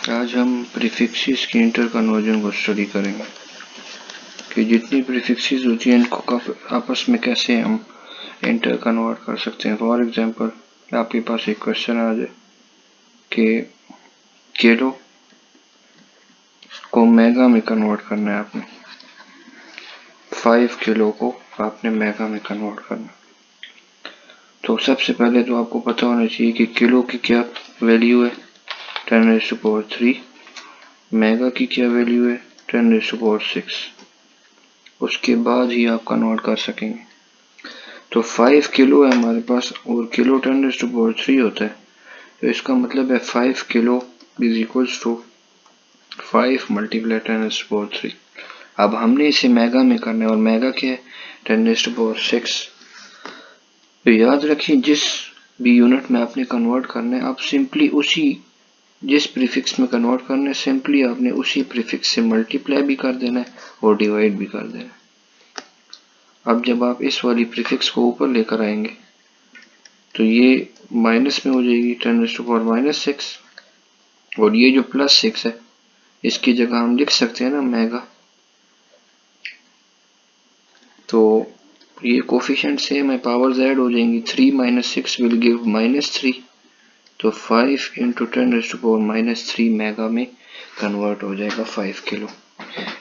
आज हम प्रीफिक्सेस की इंटर कन्वर्जन को स्टडी करेंगे कि जितनी प्रीफिक्सेस होती हैं इनको आपस में कैसे हम इंटर कन्वर्ट कर सकते हैं। फॉर एग्जांपल आपके पास एक क्वेश्चन आ जाए कि किलो को मेगा में कन्वर्ट करना है आपने, 5 किलो को आपने मेगा में कन्वर्ट करना। तो सबसे पहले तो आपको पता होना चाहिए कि किलो की क्या वैल्यू है, 10⁻3। मेगा की क्या वैल्यू है, 10⁻6। उसके बाद ही आप कन्वर्ट कर सकेंगे। तो 5 किलो है हमारे पास और किलो 10⁻3 होता है, तो इसका मतलब है 5 kilo is equals to 5 multiply 10⁻3। अब हमने इसे मेगा में करना है और मेगा क्या है, 10⁻6। तो याद रखिए जिस भी यूनिट में आपने कन्वर्ट करना है, आप सिंपली उसी जिस प्रीफिक्स में कन्वर्ट करना है सिंपली आपने उसी प्रीफिक्स से मल्टीप्लाई भी कर देना है और डिवाइड भी कर देना है। अब जब आप इस वाली प्रीफिक्स को ऊपर लेकर आएंगे तो ये माइनस में हो जाएगी 10⁻6 और ये जो +6 है इसकी जगह हम लिख सकते हैं ना मेगा। तो ये कोफिशिएंट सेम है, पावर्स ऐड हो जाएंगी। 3 - 6 विल गिव -3, तो 5 × 10⁻³ मेगा में कन्वर्ट हो जाएगा 5 किलो।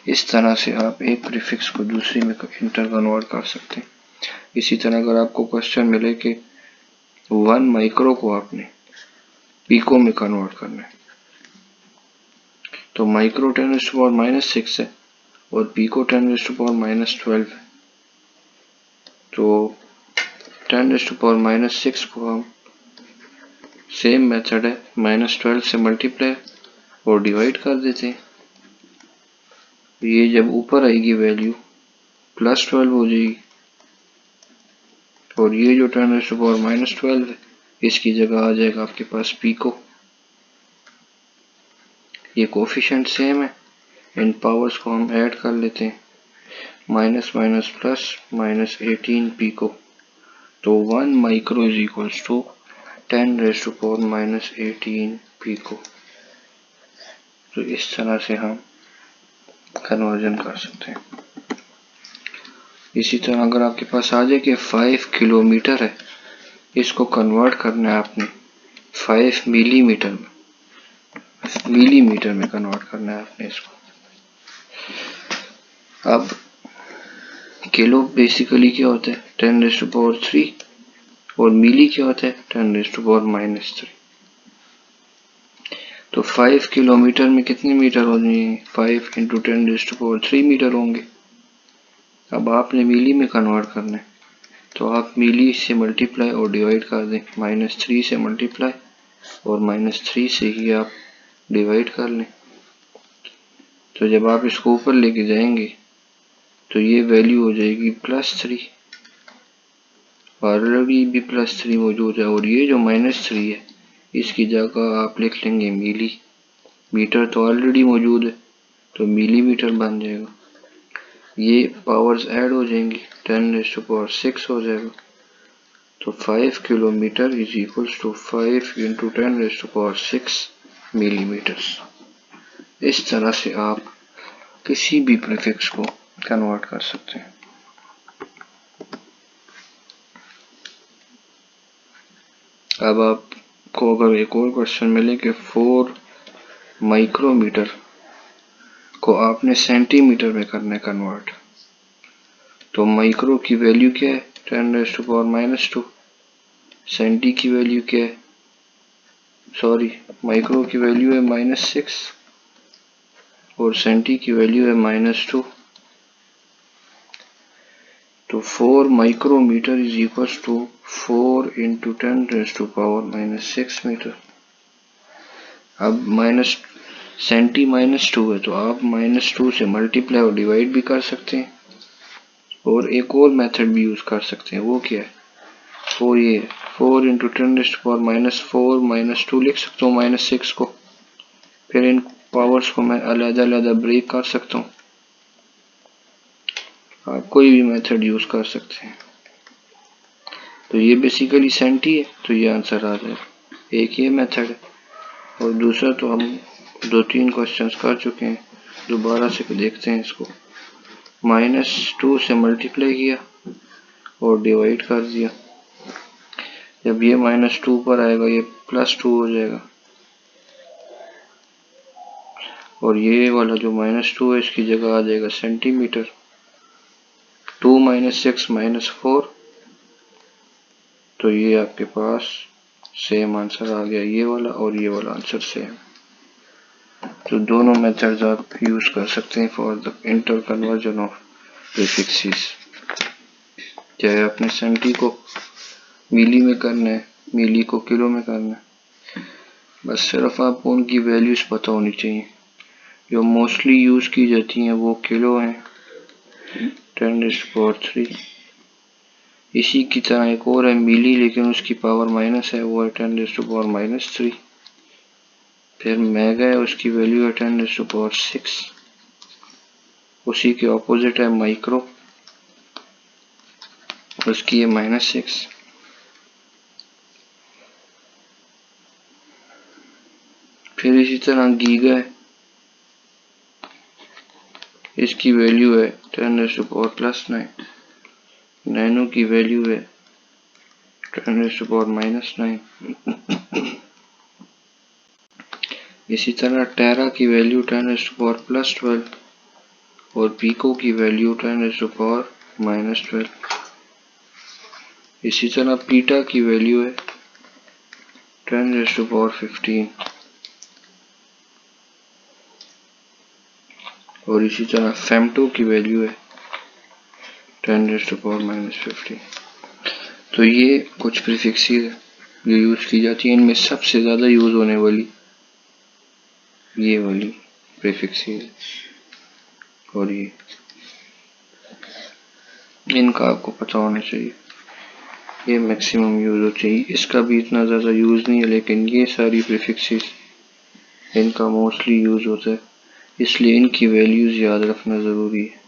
इस तरह से आप एक प्रीफिक्स को दूसरी में इंटर कन्वर्ट कर सकते हैं। इसी तरह अगर आपको क्वेश्चन मिले कि 1 माइक्रो को आपने पीको में कन्वर्ट करना है, तो माइक्रो 10⁻6 है और पीको 10⁻12 है। तो 10⁻6 को हम सेम मेथड है, -12 से मल्टीप्लाई और डिवाइड कर देते हैं। ये जब ऊपर आएगी वैल्यू +12 हो जाएगी और ये जो 10⁻12 है इसकी जगह आ जाएगा आपके पास पीको। ये कोफिशिएंट सेम है, इन पावर्स को हम ऐड कर लेते हैं, माइनस माइनस प्लस -18 पीको। तो 1 micro is equals to 10⁻18 pico. तो इस तरह से हम कन्वर्जन कर सकते हैं। इसी तरह अगर आपके पास आ जाए कि 5 किलोमीटर है, इसको कन्वर्ट करना है आपने 5 मिलीमीटर में कन्वर्ट करना है आपने इसको। अब किलो बेसिकली क्या होता है, 10⁻3 और मिली क्या होता है, 10⁻⁻3। तो 5 किलोमीटर में कितने मीटर होंगे, 5 × 10⁻3 मीटर होंगे। अब आपने मिली में कन्वर्ट करना है, तो आप मिली से मल्टीप्लाई और डिवाइड कर दें, -3 से मल्टीप्लाई और -3 से ही आप डिवाइड कर लें। तो जब आप इसको ऊपर लेके जाएंगे तो ये वैल्यू हो जाएगी +3, ऑलरेडी भी +3 मौजूद है और ये जो -3 है इसकी जगह आप लिख लेंगे मिली। मीटर तो ऑलरेडी मौजूद है तो मिलीमीटर बन जाएगा। ये पावर्स ऐड हो जाएंगी, 10⁻6 हो जाएगा। तो 5 kilometre is equals to 5 × 10⁻6 millimetres. इस तरह से आप किसी भी प्रीफिक्स को कन्वर्ट कर सकते हैं। अब आपको अगर एक और क्वेश्चन मिले कि 4 माइक्रोमीटर को आपने सेंटीमीटर में करना है कन्वर्ट, तो माइक्रो की वैल्यू क्या है, 10⁻²। सेंटी की वैल्यू क्या है, माइक्रो की वैल्यू है -6 और सेंटी की वैल्यू है -2। तो 4 micrometre is equals to 4 × 10⁻⁻6 metre. अब सेंटी -2 है तो आप -2 से मल्टीप्लाई और डिवाइड भी कर सकते हैं और एक और मेथड भी यूज कर सकते हैं। वो क्या है, 4 × 10⁻⁻4 -2 लिख सकता हूँ -6 को, फिर इन पावर्स को मैं अलग-अलग ब्रेक कर सकता हूँ। आप कोई भी मेथड यूज कर सकते हैं। तो ये बेसिकली सेंटी है तो ये आंसर आ जाएगा। एक ये मेथड है और दूसरा तो हम 2-3 क्वेश्चंस कर चुके हैं, दोबारा से देखते हैं इसको। -2 से मल्टीप्लाई किया और डिवाइड कर दिया। जब ये -2 पर आएगा ये +2 हो जाएगा, और ये वाला जो -2 है इसकी जगह आ जाएगा सेंटीमीटर। 2 - 6 - 4, तो ये आपके पास सेम आंसर आ गया, ये वाला और ये वाला आंसर सेम। तो दोनों मेथड्स आप यूज कर सकते हैं for the inter conversion of prefixes. चाहे आपने सेंटी को मिली में करना है, मिली को किलो में करना है, बस सिर्फ आपको उनकी वैल्यूज पता होनी चाहिए। जो मोस्टली यूज की जाती हैं वो किलो हैं, 10⁻³ इसी की तरह एक और है मिली, लेकिन उसकी पावर माइनस है, वो है 10⁻³ फिर मेगा है, उसकी वैल्यू है 10⁻⁶। उसी के ऑपोजिट है माइक्रो, उसकी है -6। फिर इसी तरह गीगा है, इसकी वैल्यू है 10⁻+9। नैनो की वैल्यू है 10⁻⁻9। इसी तरह टेरा की वैल्यू 10⁻+12 और पीको की वैल्यू 10⁻⁻12। इसी तरह पीटा की वैल्यू है 10⁻15 और इसी तरह फेम्टो की वैल्यू है 10⁻⁻15। तो ये कुछ प्रीफिक्सेस है जो यूज की जाती है। इनमें सबसे ज्यादा यूज होने वाली ये वाली प्रीफिक्सेस और ये, इनका आपको पता होना चाहिए, ये मैक्सिमम यूज हो चाहिए। इसका भी इतना ज़्यादा यूज़ नहीं है, लेकिन ये सारी प्रीफिक्सेस इनका मोस्टली यूज़ होता है, इसलिए इनकी वैल्यूज़ याद रखना ज़रूरी है।